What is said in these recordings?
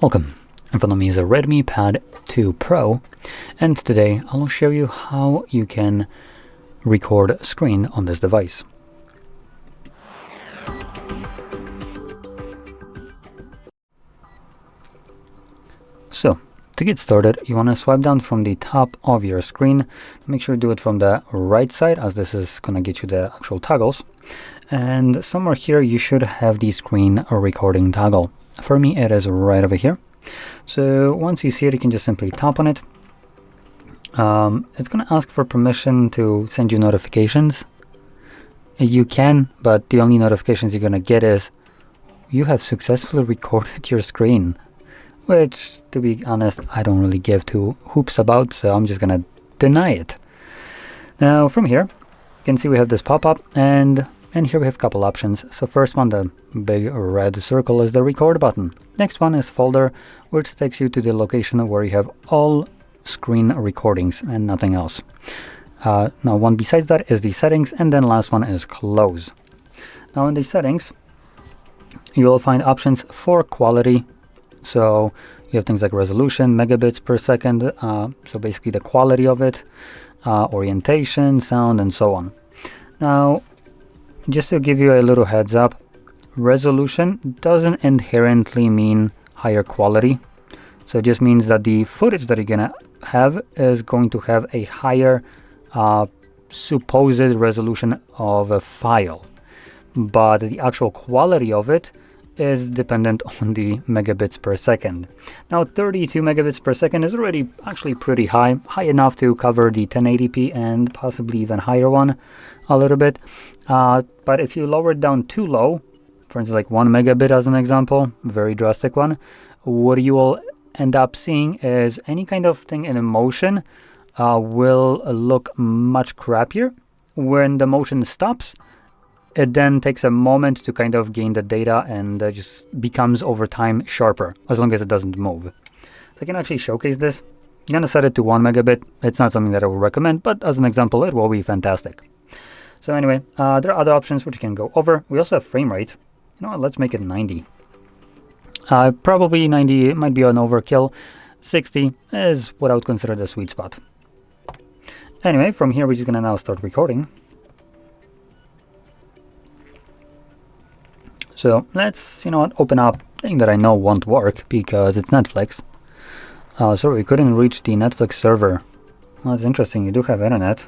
Welcome. In front of me is a Redmi Pad 2 Pro, and today I'll show you how you can record screen on this device. So, to get started, you want to swipe down from the top of your screen. Make sure to do it from the right side, as this is going to get you the actual toggles. And somewhere here you should have the screen recording toggle. For me, it is right over here. So once you see it, you can just simply tap on it. It's going to ask for permission to send you notifications. You can, but the only notifications you're going to get is you have successfully recorded your screen, which, to be honest, I don't really give two hoops about, so I'm just going to deny it. Now from here, you can see we have this pop-up, and here we have a couple options. So first one, the big red circle, is the record button. Next one is folder, which takes you to the location where you have all screen recordings and nothing else. Now one besides that is the settings, and then last one is close. Now in the settings, you will find options for quality. So you have things like resolution, megabits per second, so basically the quality of it, orientation, sound, and so on. Now, just to give you a little heads up, resolution doesn't inherently mean higher quality. So it just means that the footage that you're gonna have is going to have a higher supposed resolution of a file, but the actual quality of it is dependent on the megabits per second. Now 32 megabits per second is already actually pretty high enough to cover the 1080p and possibly even higher one a little bit. But if you lower it down too low, for instance like 1 megabit as an example, very drastic one, what you will end up seeing is any kind of thing in motion will look much crappier. When the motion stops, it then takes a moment to kind of gain the data, and just becomes over time sharper, as long as it doesn't move. So I can actually showcase this. I'm gonna set it to 1 megabit. It's not something that I would recommend, but as an example, it will be fantastic. So anyway, there are other options which you can go over. We also have frame rate. You know what, let's make it 90. Probably 90 might be an overkill. 60 is what I would consider the sweet spot. Anyway, from here we're just gonna now start recording. So let's, open up a thing that I know won't work because it's Netflix. So we couldn't reach the Netflix server. Well, that's interesting. You do have internet.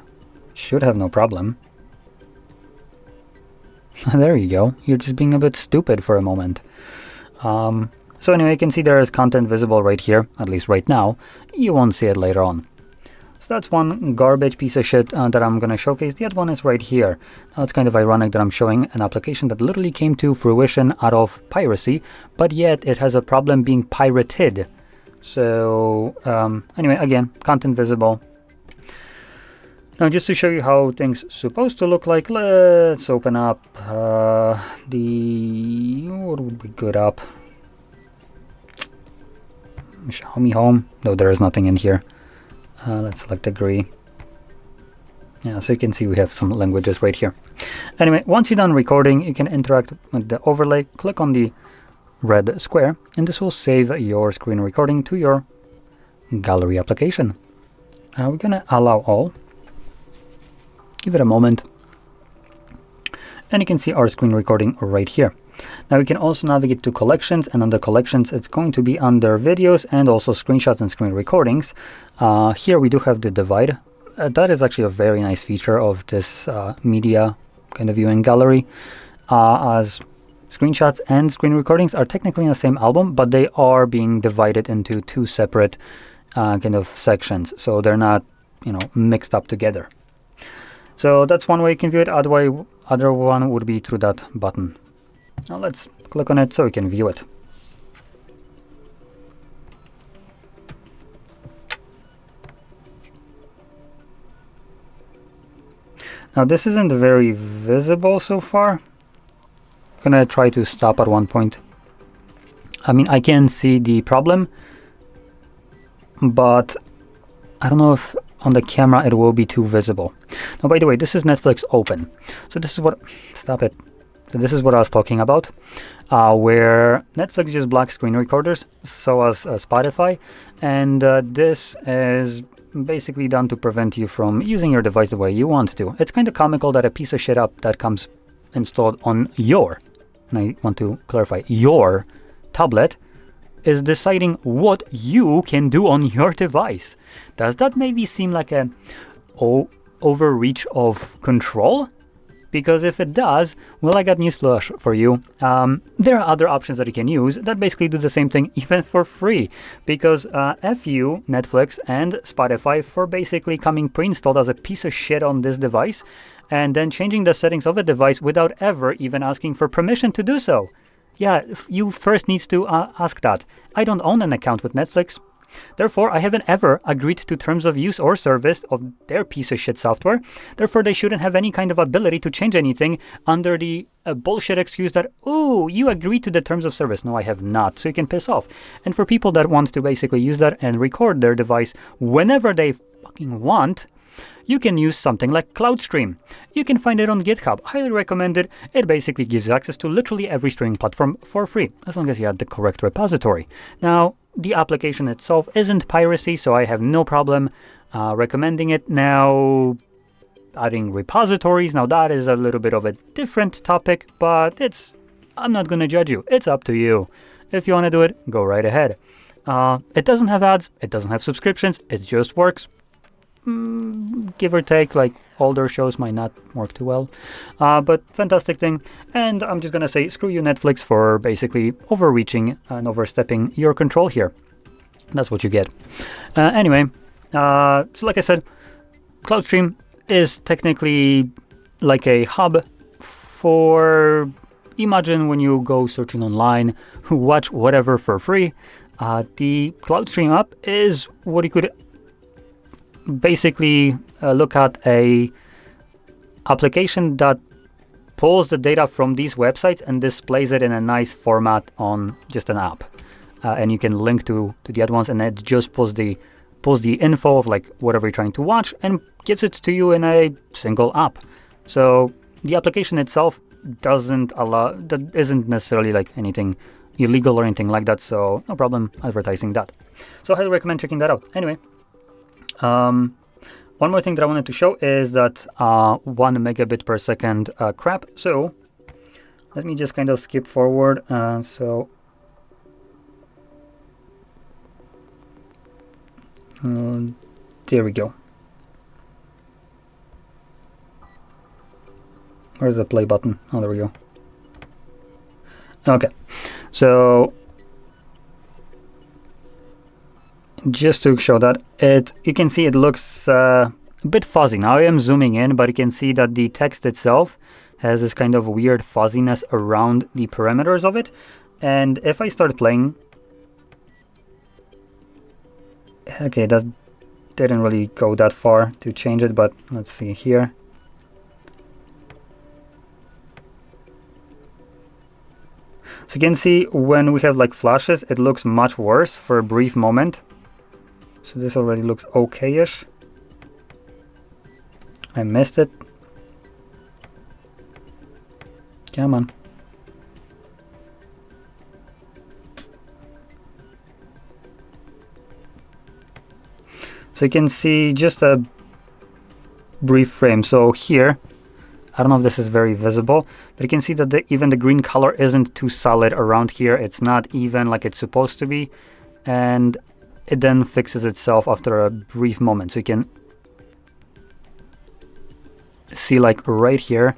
Should have no problem. There you go. You're just being a bit stupid for a moment. So anyway, you can see there is content visible right here, at least right now. You won't see it later on. So that's one garbage piece of shit that I'm going to showcase. The other one is right here. Now it's kind of ironic that I'm showing an application that literally came to fruition out of piracy, but yet it has a problem being pirated. So anyway, again, content visible. Now just to show you how things supposed to look like, let's open up what would be good up? Xiaomi Home. No, there is nothing in here. Let's select agree. Yeah, so you can see we have some languages right here. Anyway, once you're done recording, you can interact with the overlay. Click on the red square, and this will save your screen recording to your gallery application. We're gonna allow all. Give it a moment. And you can see our screen recording right here. Now we can also navigate to collections, and under collections it's going to be under videos and also screenshots and screen recordings. Here we do have the divide. That is actually a very nice feature of this media kind of viewing gallery, as screenshots and screen recordings are technically in the same album, but they are being divided into two separate kind of sections, so they're not mixed up together. So that's one way you can view it. Other one would be through that button. Now let's click on it so we can view it. Now this isn't very visible so far. I'm gonna try to stop at one point. I mean, I can see the problem, but I don't know if on the camera it will be too visible. Now, by the way, this is Netflix Open. So this is what, stop it. So this is what I was talking about, where Netflix uses black screen recorders, so as Spotify, and this is basically done to prevent you from using your device the way you want to. It's kind of comical that a piece of shit app that comes installed on your, and I want to clarify, your tablet is deciding what you can do on your device. Does that maybe seem like a overreach of control? Because if it does, well, I got news flash for you. There are other options that you can use that basically do the same thing, even for free. Because F you, Netflix and Spotify, for basically coming pre-installed as a piece of shit on this device, and then changing the settings of the device without ever even asking for permission to do so. Yeah, you first need to ask that. I don't own an account with Netflix. Therefore, I haven't ever agreed to terms of use or service of their piece of shit software. Therefore, they shouldn't have any kind of ability to change anything under the bullshit excuse that, ooh, you agreed to the terms of service. No, I have not. So you can piss off. And for people that want to basically use that and record their device whenever they fucking want, you can use something like CloudStream. You can find it on GitHub. Highly recommend it. It basically gives access to literally every streaming platform for free, as long as you have the correct repository. Now, the application itself isn't piracy, so I have no problem recommending it. Now, adding repositories, now that is a little bit of a different topic, but I'm not going to judge you. It's up to you. If you want to do it, go right ahead. It doesn't have ads. It doesn't have subscriptions. It just works. Give or take, like older shows might not work too well, but fantastic thing. And I'm just gonna say screw you, Netflix, for basically overreaching and overstepping your control here. That's what you get. Anyway, so like I said, CloudStream is technically like a hub for, imagine when you go searching online, watch whatever for free. The CloudStream app is what you could basically look at a application that pulls the data from these websites and displays it in a nice format on just an app, and you can link to the other ones, and it just pulls the info of like whatever you're trying to watch and gives it to you in a single app. So the application itself isn't necessarily like anything illegal or anything like that, so no problem advertising that. So I highly recommend checking that out. Anyway, one more thing that I wanted to show is that 1 megabit per second crap. So let me just kind of skip forward. There we go. Where's the play button? Oh, there we go. Okay, so just to show that, you can see it looks a bit fuzzy. Now I am zooming in, but you can see that the text itself has this kind of weird fuzziness around the perimeters of it. And if I start playing, okay, that didn't really go that far to change it, but let's see here. So you can see when we have like flashes, it looks much worse for a brief moment. So this already looks okay-ish. I missed it. Come on. So you can see just a brief frame. So here, I don't know if this is very visible, but you can see that even the green color isn't too solid around here. It's not even like it's supposed to be. And it then fixes itself after a brief moment. So you can see like right here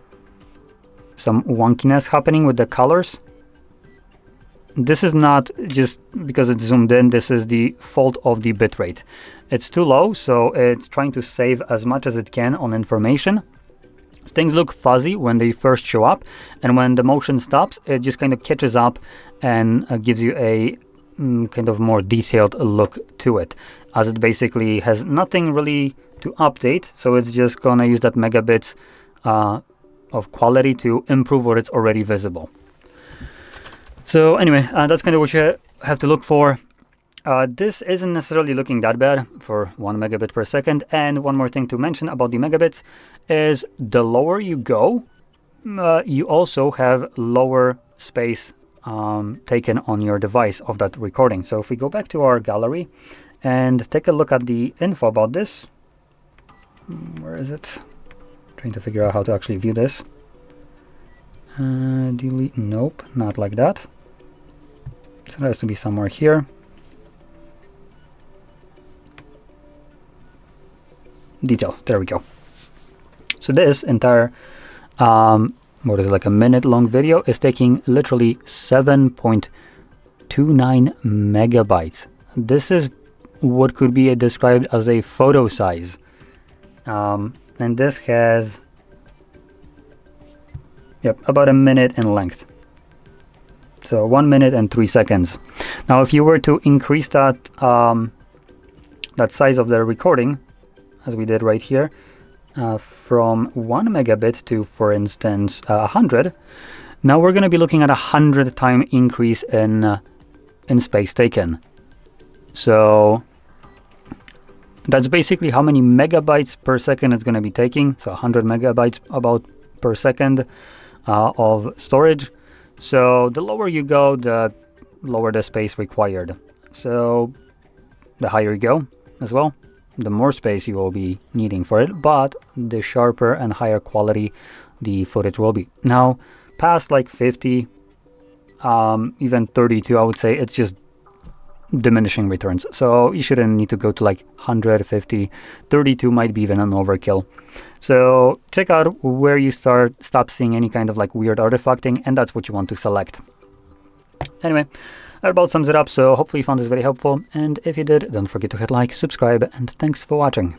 some wonkiness happening with the colors. This is not just because it's zoomed in, this is the fault of the bitrate. It's too low, so it's trying to save as much as it can on information. Things look fuzzy when they first show up, and when the motion stops, it just kind of catches up and gives you a kind of more detailed look to it, as it basically has nothing really to update, so it's just gonna use that megabits of quality to improve what it's already visible. So anyway, that's kind of what you have to look for. This isn't necessarily looking that bad for 1 megabit per second. And one more thing to mention about the megabits is the lower you go, you also have lower space taken on your device of that recording. So if we go back to our gallery and take a look at the info about this, where is it? Trying to figure out how to actually view this. Delete, nope, not like that. So it has to be somewhere here. Detail, there we go. So this entire, what is it, like a minute long video is taking literally 7.29 megabytes. This is what could be described as a photo size. And this has, yep, about a minute in length. So 1 minute and 3 seconds. Now, if you were to increase that, that size of the recording, as we did right here, from 1 megabit to, for instance, 100, now we're going to be looking at 100-time increase in space taken. So that's basically how many megabytes per second it's going to be taking. So 100 megabytes about per second of storage. So the lower you go, the lower the space required. So the higher you go as well, the more space you will be needing for it, but the sharper and higher quality the footage will be. Now, past like 50, even 32, I would say it's just diminishing returns. So you shouldn't need to go to like 150, 32 might be even an overkill. So check out where you stop seeing any kind of like weird artifacting, and that's what you want to select. Anyway, that about sums it up, so hopefully you found this very helpful, and if you did, don't forget to hit like, subscribe, and thanks for watching.